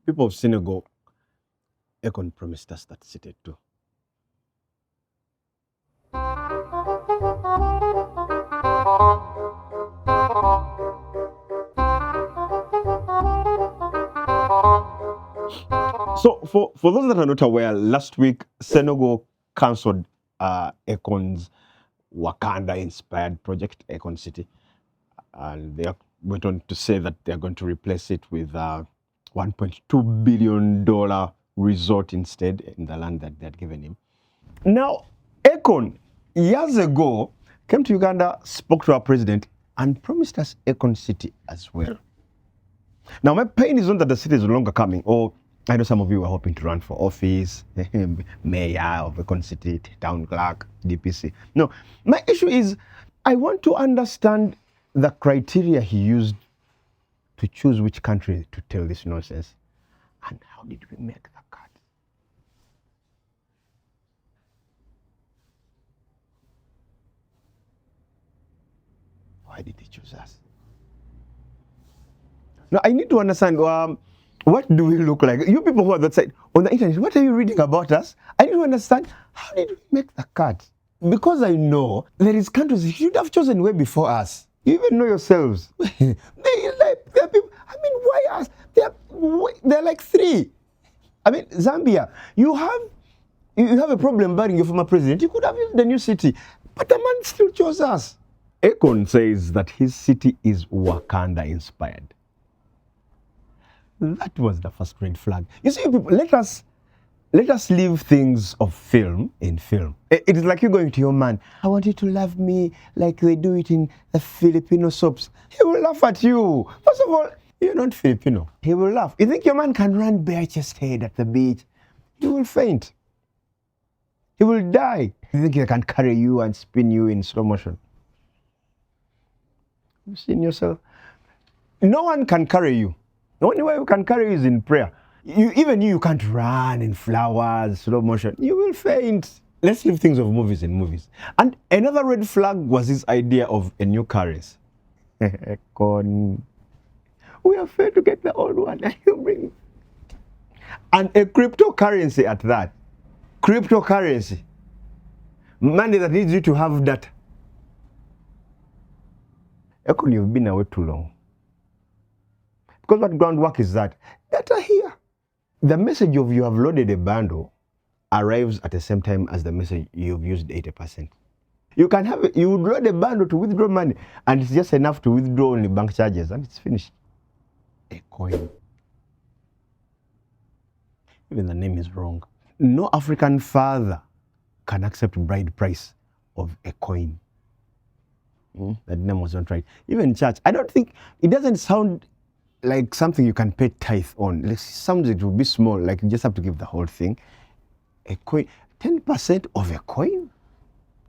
People of Senegal, Akon promised us that city too. So for those that are not aware, last week Senegal cancelled Akon's Wakanda-inspired project, Akon City, and they went on to say that they're going to replace it with a $1.2 billion resort instead in the land that they had given him. Now, Akon, years ago, came to Uganda, spoke to our president, and promised us Akon City as well. Now, my pain is not that the city is no longer coming, or I know some of you were hoping to run for office, mayor of Akon City, town clerk, DPC. No, my issue is I want to understand the criteria he used to choose which country to tell this nonsense. And how did we make the cut? Why did he choose us? Now, I need to understand what do we look like? You people who are that side on the internet, what are you reading about us? I need to understand how did we make the cut? Because I know there is countries you should have chosen way before us. You even know yourselves. They're people, I mean, why us? They're like three. I mean, Zambia, you have a problem burying your former president. You could have used the new city, but the man still chose us. Akon says that his city is Wakanda inspired. That was the first red flag. You see, people, let us leave things of film in film. It is like you going to your man, I want you to love me like they do it in the Filipino soaps. He will laugh at you. First of all, you're not Filipino. He will laugh. You think your man can run bare chest head at the beach? He will faint. He will die. You think he can carry you and spin you in slow motion? You've seen yourself. No one can carry you. The only way you can carry you is in prayer. Even you can't run in flowers, slow motion. You will faint. Let's leave things of movies in movies. And another red flag was this idea of a new currency. We are failed to get the old one, and you bring. And a cryptocurrency at that. Cryptocurrency. Money that needs you to have data. Akon, you've been away too long. Because what groundwork is that? Data here. The message of you have loaded a bundle arrives at the same time as the message you've used 80%. You can have you would load a bundle to withdraw money, and it's just enough to withdraw only bank charges, and it's finished. A coin. Even the name is wrong. No African father can accept bride price of a coin. That name was not right. Even church, I don't think, it doesn't sound like something you can pay tithe on. Like, sounds it will be small, like you just have to give the whole thing. A coin, 10% of a coin?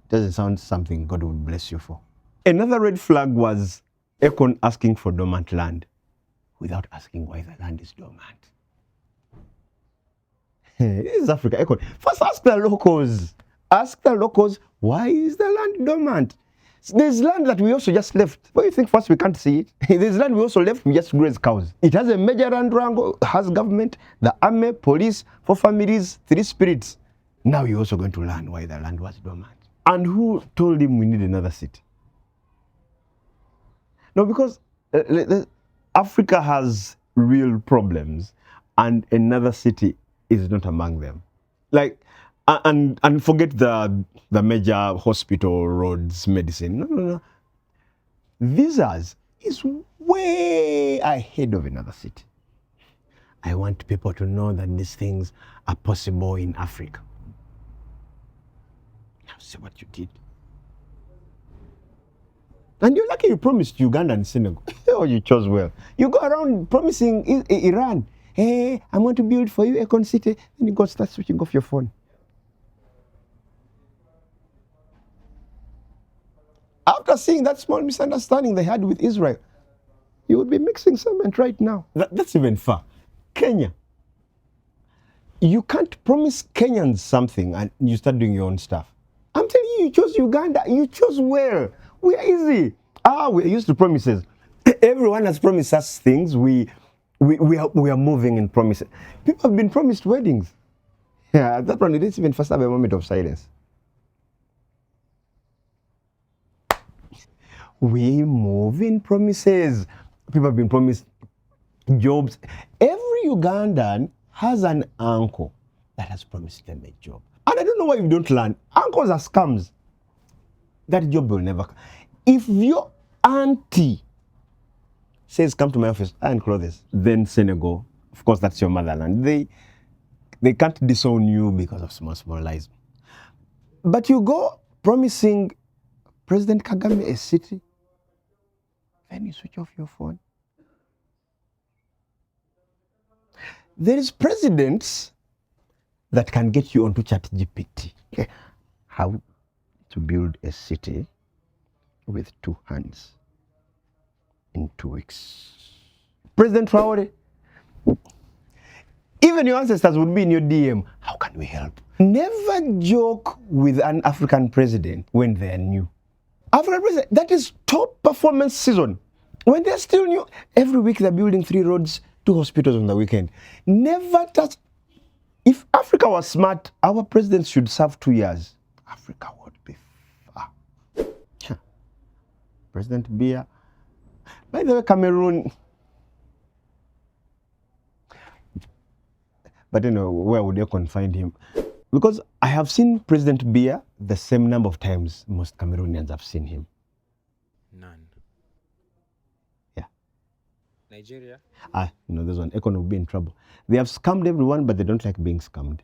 Doesn't sound something God would bless you for. Another red flag was Akon asking for dormant land without asking why the land is dormant. This is Africa. Akon, first ask the locals. Ask the locals, why is the land dormant? There's land that we also just left. What do you think? First, we can't see it. There's land we also left, we just graze cows. It has a major land rank, has government, the army, police, 4 families, 3 spirits. Now you're also going to learn why the land was dormant. And who told him we need another city? No, because Africa has real problems, and another city is not among them. Like, and forget the major hospital, roads, medicine. No. Visas is way ahead of another city. I want people to know that these things are possible in Africa. Now see what you did. And you're lucky you promised Uganda and Senegal. Oh, you chose well. You go around promising Iran, hey, I'm going to build for you Akon City. Then you go start switching off your phone. After seeing that small misunderstanding they had with Israel, you would be mixing cement right now. That's even far. Kenya. You can't promise Kenyans something and you start doing your own stuff. I'm telling you, you chose Uganda. You chose well. We are easy. We're used to promises. Everyone has promised us things. We We are moving in promises. People have been promised weddings. Yeah, that one, it didn't even first have a moment of silence. We move in promises. People have been promised jobs. Every Ugandan has an uncle that has promised them a job. And I don't know why you don't learn. Uncles are scams. That job will never come. If your auntie says, come to my office, iron clothes, then Senegal, of course, that's your motherland. They can't disown you because of small lies. But you go promising President Kagame a city, then you switch off your phone. There is presidents that can get you onto ChatGPT. Okay. How to build a city with 2 hands in 2 weeks. President Traore, even your ancestors would be in your DM. How can we help? Never joke with an African president when they're new. African president, that is top performance season. When they're still new, every week they're building 3 roads, 2 hospitals on the weekend. Never touch. If Africa was smart, our presidents should serve 2 years. Africa would be far. President Biya. By the way, Cameroon. But where would you confine him? Because I have seen President Biya the same number of times most Cameroonians have seen him. None. Yeah. Nigeria? There's one. Akon will be in trouble. They have scammed everyone, but they don't like being scammed.